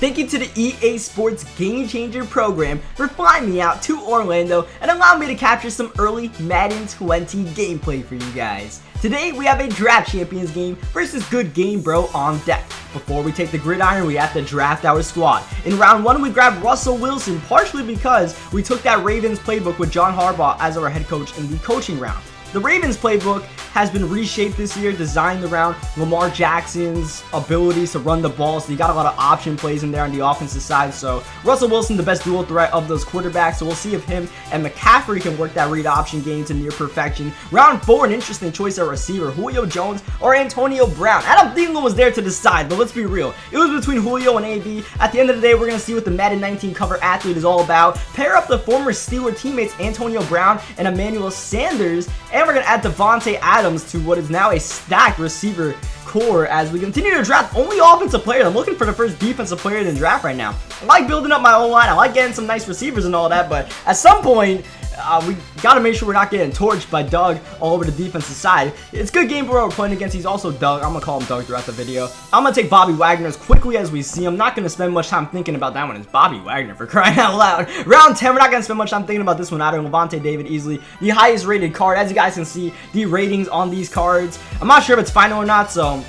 thank you to the EA Sports Game Changer program for flying me out to Orlando and allowing me to capture some early Madden 20 gameplay for you guys. Today we have a Draft Champions game versus Good Game Bro on deck. Before we take the gridiron, we have to draft our squad. In round 1, we grabbed Russell Wilson, partially because we took that Ravens playbook with John Harbaugh as our head coach in the coaching round. The Ravens playbook has been reshaped this year, designed around Lamar Jackson's abilities to run the ball, so you got a lot of option plays in there on the offensive side. So Russell Wilson, the best dual threat of those quarterbacks, so we'll see if him and McCaffrey can work that read option game to near perfection. Round 4, an interesting choice at receiver, Julio Jones or Antonio Brown. Adam Thielen was there to decide, but let's be real, it was between Julio and AB. At the end of the day, we're going to see what the Madden 19 cover athlete is all about. Pair up the former Steeler teammates Antonio Brown and Emmanuel Sanders, and we're going to add Devontae Adams to what is now a stacked receiver core as we continue to draft only offensive players. I'm looking for the first defensive player in the draft right now. I like building up my own line. I like getting some nice receivers and all that, but at some point, we got to make sure we're not getting torched by Doug all over the defensive side. It's Good Game Bro we're playing against. He's also Doug. I'm going to call him Doug throughout the video. I'm going to take Bobby Wagner as quickly as we see him. Not going to spend much time thinking about that one. It's Bobby Wagner, for crying out loud. Round 10, we're not going to spend much time thinking about this one either. Levante David, easily the highest rated card. As you guys can see, the ratings on these cards, I'm not sure if it's final or not, so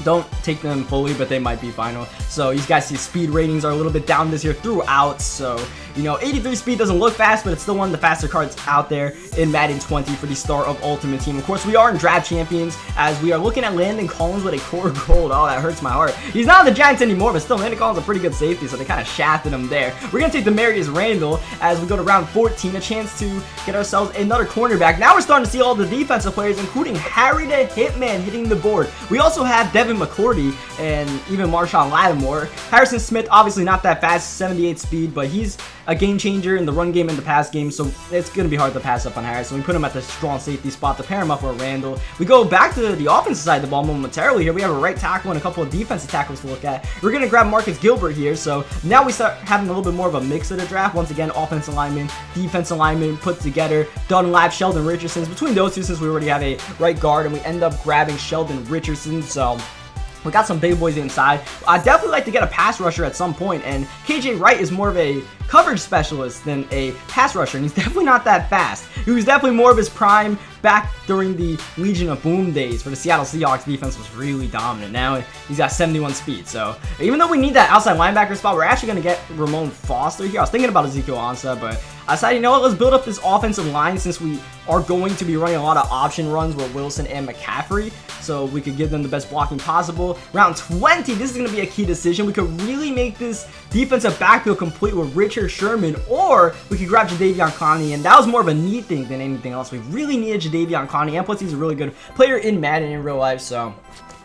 don't take them fully, but they might be final. So you guys see speed ratings are a little bit down this year throughout. So, you know, 83 speed doesn't look fast, but it's still one of the faster cards out there in Madden 20 for the Star of Ultimate Team. Of course, we are in Draft Champions as we are looking at Landon Collins with a core gold. Oh, that hurts my heart. He's not on the Giants anymore, but still, Landon Collins is a pretty good safety, so they kind of shafted him there. We're going to take Demarius Randall as we go to round 14, a chance to get ourselves another cornerback. Now we're starting to see all the defensive players, including Harry the Hitman hitting the board. We also have Devin McCourty and even Marshawn Lattimore. Harrison Smith, obviously not that fast, 78 speed, but he's a game changer in the run game and the pass game, so it's going to be hard to pass up on Harrison. We put him at the strong safety spot to pair him up with Randall. We go back to the offensive side of the ball momentarily here. We have a right tackle and a couple of defensive tackles to look at. We're going to grab Marcus Gilbert here, so now we start having a little bit more of a mix of the draft. Once again, offensive lineman, defensive lineman put together. Dunlap, Sheldon Richardson. Between those two, since we already have a right guard, and we end up grabbing Sheldon Richardson, so we got some big boys inside. I'd definitely like to get a pass rusher at some point, and KJ Wright is more of a coverage specialist than a pass rusher, and he's definitely not that fast. He was definitely more of his prime back during the Legion of Boom days, where the Seattle Seahawks defense was really dominant. Now he's got 71 speed, so even though we need that outside linebacker spot, we're actually going to get Ramon Foster here. I was thinking about Ezekiel Ansah, but I decided, you know what, let's build up this offensive line since we are going to be running a lot of option runs with Wilson and McCaffrey, so we could give them the best blocking possible. Round 20, this is going to be a key decision. We could really make this defensive backfield complete with Richard Sherman, or we could grab Jadeveon Clowney, and that was more of a need thing than anything else. We really needed Jadeveon Clowney, and plus he's a really good player in Madden in real life, so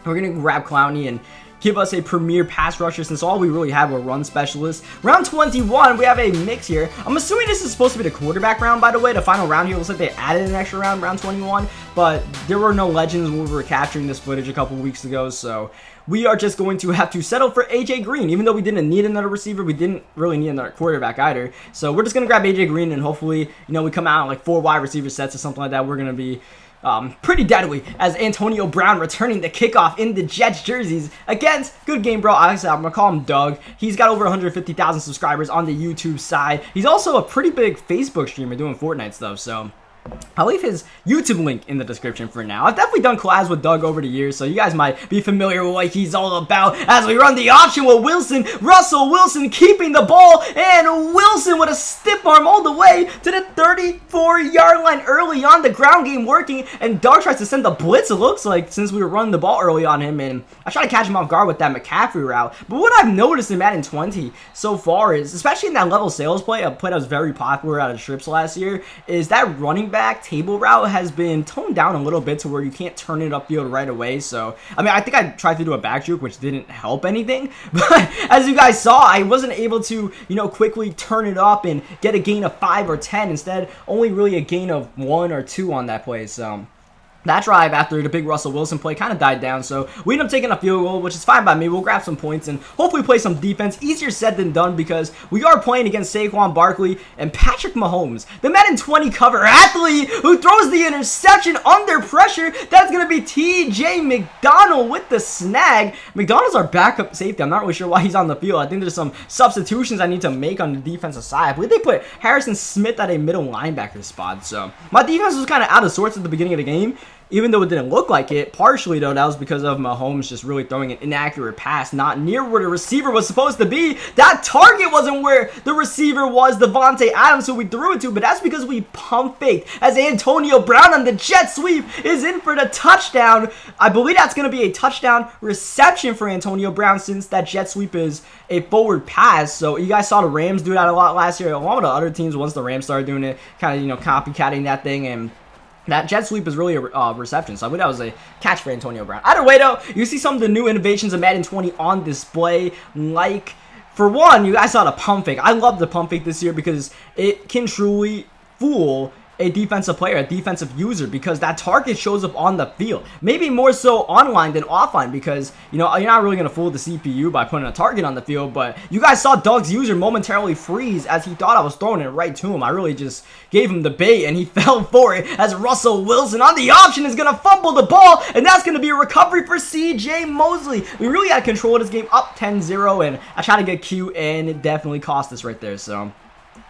we're going to grab Clowney and give us a premier pass rusher since all we really have were run specialists. Round 21, we have a mix here. I'm assuming this is supposed to be the quarterback round, by the way. The final round here looks like they added an extra round, round 21, but there were no legends when we were capturing this footage a couple weeks ago, so we are just going to have to settle for AJ Green. Even though we didn't need another receiver, we didn't really need another quarterback either. So we're just going to grab AJ Green, and hopefully, you know, we come out like 4 wide receiver sets or something like that. We're going to be pretty deadly as Antonio Brown returning the kickoff in the Jets jerseys against Good Game Bro. Obviously, I'm going to call him Doug. He's got over 150,000 subscribers on the YouTube side. He's also a pretty big Facebook streamer doing Fortnite stuff, so I'll leave his YouTube link in the description for now. I've definitely done collabs with Doug over the years, so you guys might be familiar with what he's all about as we run the option with Wilson. Russell Wilson keeping the ball, and Wilson with a stiff arm all the way to the 34-yard line early on. The ground game working, and Doug tries to send the blitz, it looks like, since we were running the ball early on him, and I try to catch him off guard with that McCaffrey route. But what I've noticed in Madden 20 so far is, especially in that level sales play, a play that was very popular out of trips last year, is that running back table route has been toned down a little bit to where you can't turn it upfield right away. So, I mean, I think I tried to do a back juke, which didn't help anything. But as you guys saw, I wasn't able to, you know, quickly turn it up and get a gain of 5 or 10. Instead, only really a gain of 1 or 2 on that play. So that drive after the big Russell Wilson play kind of died down, so we end up taking a field goal, which is fine by me. We'll grab some points and hopefully play some defense. Easier said than done because we are playing against Saquon Barkley and Patrick Mahomes, the Madden 20 cover athlete who throws the interception under pressure. That's going to be TJ McDonald with the snag. McDonald's our backup safety. I'm not really sure why he's on the field. I think there's some substitutions I need to make on the defensive side. I believe they put Harrison Smith at a middle linebacker spot, so my defense was kind of out of sorts at the beginning of the game. Even though it didn't look like it, partially though, that was because of Mahomes just really throwing an inaccurate pass, not near where the receiver was supposed to be. That target wasn't where the receiver was, Devontae Adams, who we threw it to, but that's because we pump faked as Antonio Brown on the jet sweep is in for the touchdown. I believe that's going to be a touchdown reception for Antonio Brown since that jet sweep is a forward pass. So you guys saw the Rams do that a lot last year. A lot of the other teams, once the Rams started doing it, kind of, copycatting that thing, and that jet sweep is really a reception, so I believe that was a catch for Antonio Brown. Either way, though, you see some of the new innovations of Madden 20 on display, like, for one, you guys saw the pump fake. I love the pump fake this year because it can truly fool a defensive player, a defensive user, because that target shows up on the field. Maybe more so online than offline because, you're not really going to fool the CPU by putting a target on the field, but you guys saw Doug's user momentarily freeze as he thought I was throwing it right to him. I really just gave him the bait, and he fell for it as Russell Wilson on the option is going to fumble the ball, and that's going to be a recovery for CJ Mosley. We really had control of this game, up 10-0, and I tried to get cute, and it definitely cost us right there, so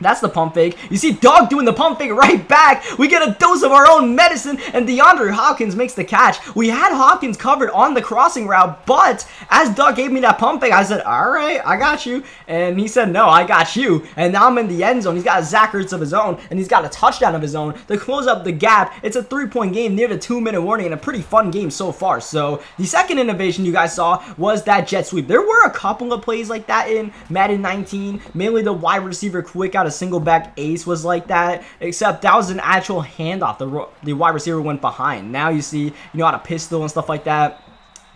that's the pump fake. You see Doug doing the pump fake right back. We get a dose of our own medicine, and DeAndre Hopkins makes the catch. We had Hopkins covered on the crossing route, but as Doug gave me that pump fake, I said, all right, I got you. And he said, no, I got you. And now I'm in the end zone. He's got a Zach Ertz of his own, and he's got a touchdown of his own to close up the gap. It's a 3-point game near the 2-minute warning, and a pretty fun game so far. So the second innovation you guys saw was that jet sweep. There were a couple of plays like that in Madden 19, mainly the wide receiver quick out a single back ace was like that, except that was an actual handoff. The wide receiver went behind. Now you see, out a pistol and stuff like that.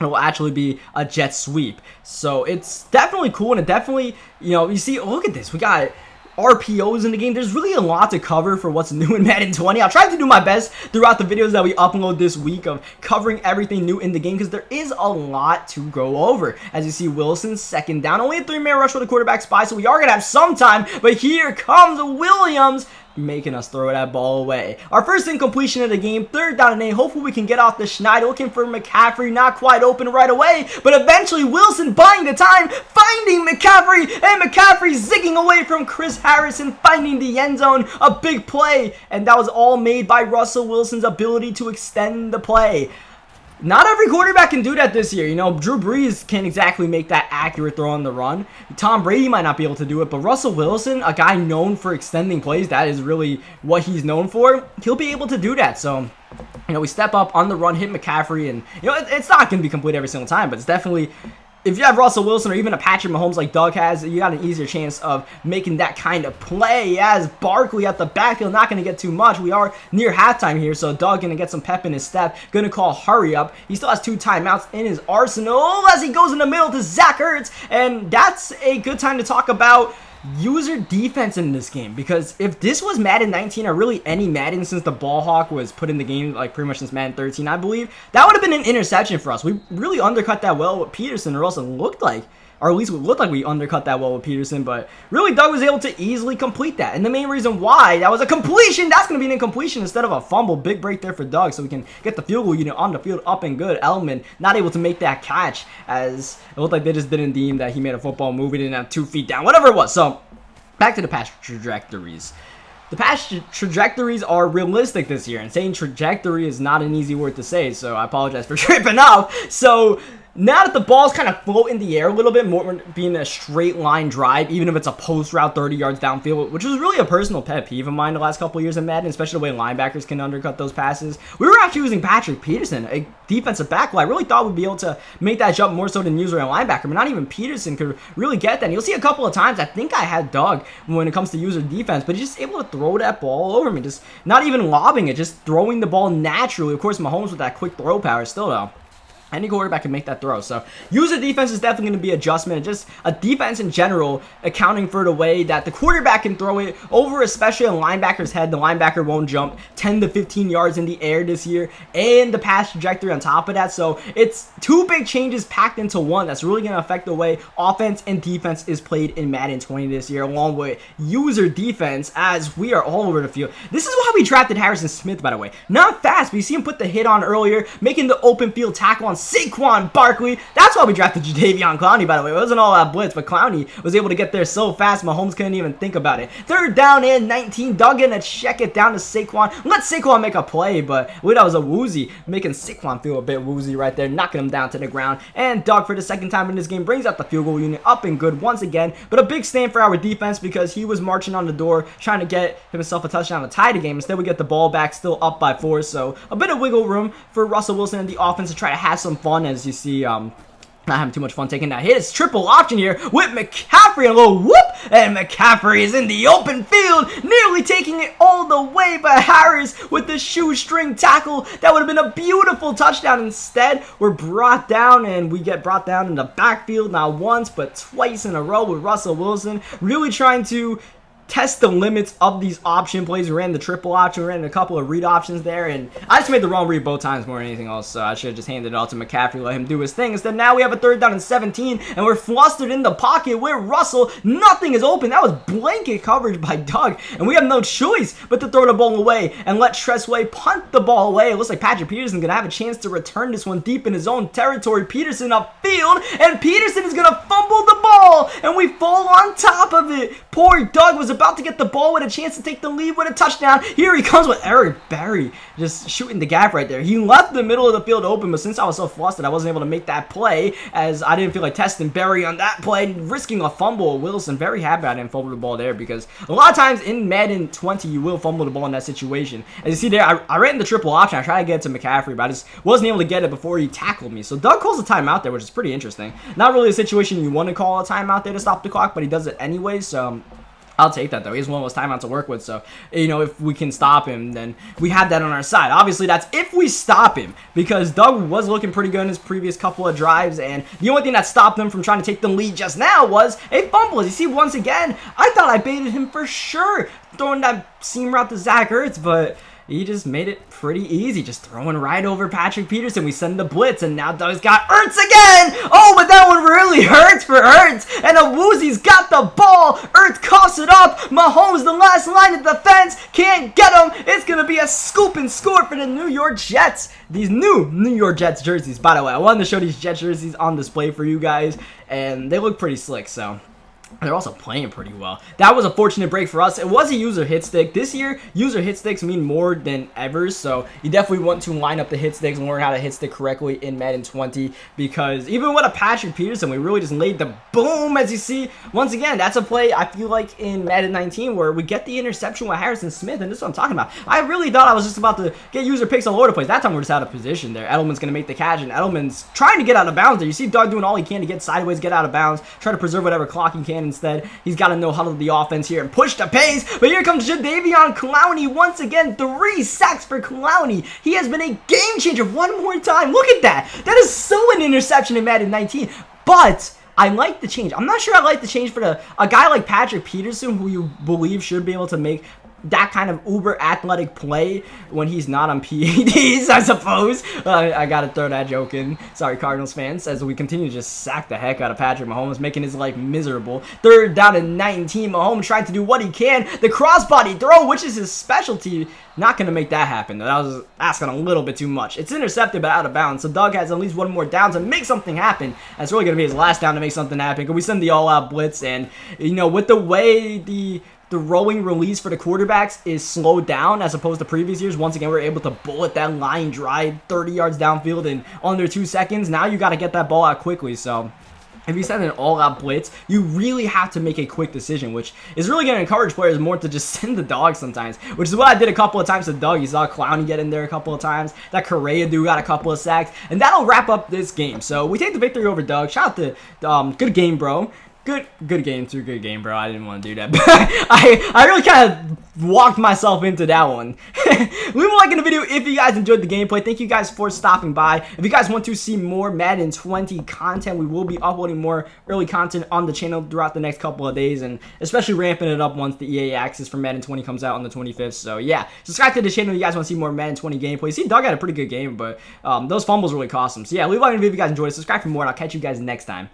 It will actually be a jet sweep. So it's definitely cool, and it definitely, you see, look at this. We got RPOs in the game. There's really a lot to cover for what's new in Madden 20. I'll try to do my best throughout the videos that we upload this week of covering everything new in the game because there is a lot to go over. As you see, Wilson's second down. Only a 3-man rush for the quarterback spy, so we are going to have some time, but here comes Williams making us throw that ball away. Our first incompletion of the game, 3rd down and 8. Hopefully we can get off the schneid. Looking for McCaffrey, not quite open right away, but eventually Wilson buying the time, finding McCaffrey, and McCaffrey zigging away from Chris Harrison, finding the end zone. A big play, and that was all made by Russell Wilson's ability to extend the play. Not every quarterback can do that this year. Drew Brees can't exactly make that accurate throw on the run. Tom Brady might not be able to do it, but Russell Wilson, a guy known for extending plays, that is really what he's known for. He'll be able to do that. So, we step up on the run, hit McCaffrey, and, it's not going to be complete every single time, but it's definitely, if you have Russell Wilson or even a Patrick Mahomes like Doug has, you got an easier chance of making that kind of play. As Barkley at the backfield, not going to get too much. We are near halftime here, so Doug going to get some pep in his step. Going to call hurry up. He still has 2 timeouts in his arsenal as he goes in the middle to Zach Ertz, and that's a good time to talk about user defense in this game, because if this was Madden 19 or really any Madden since the ball hawk was put in the game, like pretty much since Madden 13, I believe, that would have been an interception for us. We really undercut that well with Peterson, or else it looked like, or at least it looked like we undercut that well with Peterson, but really Doug was able to easily complete that. And the main reason why that was a completion, that's going to be an incompletion instead of a fumble. Big break there for Doug, so we can get the field goal unit on the field up and good. Elman not able to make that catch, as it looked like they just didn't deem that he made a football move. He didn't have 2 feet down, whatever it was. So back to the pass trajectories. The pass trajectories are realistic this year, and saying trajectory is not an easy word to say, so I apologize for tripping up. So now that the ball's kind of float in the air a little bit more, being a straight line drive, even if it's a post route 30 yards downfield, which was really a personal pet peeve of mine the last couple of years in Madden, especially the way linebackers can undercut those passes. We were actually using Patrick Peterson, a defensive back, who I really thought would be able to make that jump more so than user and linebacker, but not even Peterson could really get that. And you'll see a couple of times, I think I had Doug when it comes to user defense, but he's just able to throw that ball over me, just not even lobbing it, just throwing the ball naturally. Of course, Mahomes with that quick throw power still, though. Any quarterback can make that throw. So user defense is definitely going to be adjustment, and just a defense in general accounting for the way that the quarterback can throw it over, especially a linebacker's head. The linebacker won't jump 10 to 15 yards in the air this year, and the pass trajectory on top of that. So it's two big changes packed into one that's really going to affect the way offense and defense is played in Madden 20 this year, along with user defense, as we are all over the field. This is why we drafted Harrison Smith, by the way. Not fast, but you see him put the hit on earlier, making the open field tackle on Saquon Barkley. That's why we drafted Jadeveon Clowney, by the way. It wasn't all that blitz, but Clowney was able to get there so fast, Mahomes couldn't even think about it. 3rd down and 19. Doug gonna check it down to Saquon. Let Saquon make a play, but that was a woozy, making Saquon feel a bit woozy right there, knocking him down to the ground. And Doug, for the 2nd time in this game, brings out the field goal unit up and good once again. But a big stand for our defense, because he was marching on the door, trying to get himself a touchdown to tie the game. Instead, we get the ball back, still up by 4. So a bit of wiggle room for Russell Wilson and the offense to try to have some fun. As you see, not having too much fun taking that hit. It's triple option here with McCaffrey, a little whoop, and McCaffrey is in the open field, nearly taking it all the way, but Harris with the shoestring tackle, that would have been a beautiful touchdown. Instead, we're brought down, and we get brought down in the backfield, not once, but twice in a row with Russell Wilson, really trying to test the limits of these option plays. We ran the triple option, we ran a couple of read options there, and I just made the wrong read both times more than anything else, so I should have just handed it all to McCaffrey, let him do his thing. Instead, now we have a 3rd down and 17, and we're flustered in the pocket with Russell. Nothing is open. That was blanket coverage by Doug, and we have no choice but to throw the ball away and let Tressway punt the ball away. It looks like Patrick Peterson's going to have a chance to return this one deep in his own territory. Peterson upfield, and Peterson is going to fumble the ball, and we fall on top of it. Poor Doug was about to get the ball with a chance to take the lead with a touchdown. Here he comes with Eric Berry just shooting the gap right there. He left the middle of the field open, but since I was so flustered, I wasn't able to make that play, as I didn't feel like testing Berry on that play, risking a fumble. Wilson, very happy I didn't fumble the ball there, because a lot of times in Madden 20, you will fumble the ball in that situation. As you see there, I ran the triple option. I tried to get it to McCaffrey, but I just wasn't able to get it before he tackled me. So Doug calls a timeout there, which is pretty interesting. Not really a situation you want to call a timeout there to stop the clock, but he does it anyway, so I'll take that, though. He's one of those timeouts to work with, so, if we can stop him, then we have that on our side. Obviously, that's if we stop him, because Doug was looking pretty good in his previous couple of drives, and the only thing that stopped him from trying to take the lead just now was a fumble. As you see, once again, I thought I baited him for sure, throwing that seam route to Zach Ertz, but he just made it pretty easy, just throwing right over Patrick Peterson. We send the blitz, and now Doug's got Ertz again! Oh, but that one really hurts for Ertz, and Awuzi's got the ball. Ertz coughs it up. Mahomes, the last line of defense, can't get him. It's going to be a scoop and score for the New York Jets. These new New York Jets jerseys, by the way. I wanted to show these Jets jerseys on display for you guys, and they look pretty slick, so they're also playing pretty well. That was a fortunate break for us. It was a user hit stick. This year, user hit sticks mean more than ever, so you definitely want to line up the hit sticks and learn how to hit stick correctly in Madden 20, because even with a Patrick Peterson, we really just laid the boom, as you see. Once again, that's a play I feel like in Madden 19 where we get the interception with Harrison Smith, and this is what I'm talking about. I really thought I was just about to get user picks all over the place. That time we're just out of position there. Edelman's going to make the catch, and Edelman's trying to get out of bounds there. You see Doug doing all he can to get sideways, get out of bounds, try to preserve whatever clock he can instead. He's got to know huddle the offense here and push the pace. But here comes Jadeveon Clowney once again. 3 sacks for Clowney. He has been a game changer one more time. Look at that. That is so an interception in Madden 19. But I like the change. I'm not sure I like the change for a guy like Patrick Peterson, who you believe should be able to make that kind of uber athletic play when he's not on PEDs, I suppose. I gotta throw that joke in. Sorry, Cardinals fans, as we continue to just sack the heck out of Patrick Mahomes, making his life miserable. 3rd down and 19. Mahomes trying to do what he can. The crossbody throw, which is his specialty. Not going to make that happen. That was asking a little bit too much. It's intercepted, but out of bounds. So Doug has at least one more down to make something happen. That's really going to be his last down to make something happen. Can we send the all-out blitz? And, with the way the rolling release for the quarterbacks is slowed down as opposed to previous years, once again, we're able to bullet that line drive 30 yards downfield in under 2 seconds. Now you got to get that ball out quickly. So if you send an all-out blitz, you really have to make a quick decision, which is really going to encourage players more to just send the dog sometimes, which is what I did a couple of times to Doug. You saw Clowney get in there a couple of times. That Correa dude got a couple of sacks, and that'll wrap up this game. So we take the victory over Doug. Shout out to good game, bro. Good game through good game, bro. I didn't want to do that. I really kind of walked myself into that one. Leave a like in the video if you guys enjoyed the gameplay. Thank you guys for stopping by. If you guys want to see more Madden 20 content, we will be uploading more early content on the channel throughout the next couple of days, and especially ramping it up once the EA access for Madden 20 comes out on the 25th. So yeah, subscribe to the channel if you guys want to see more Madden 20 gameplay. See, Doug had a pretty good game, but those fumbles really cost him. So yeah, leave a like in the video if you guys enjoyed it. Subscribe for more, and I'll catch you guys next time.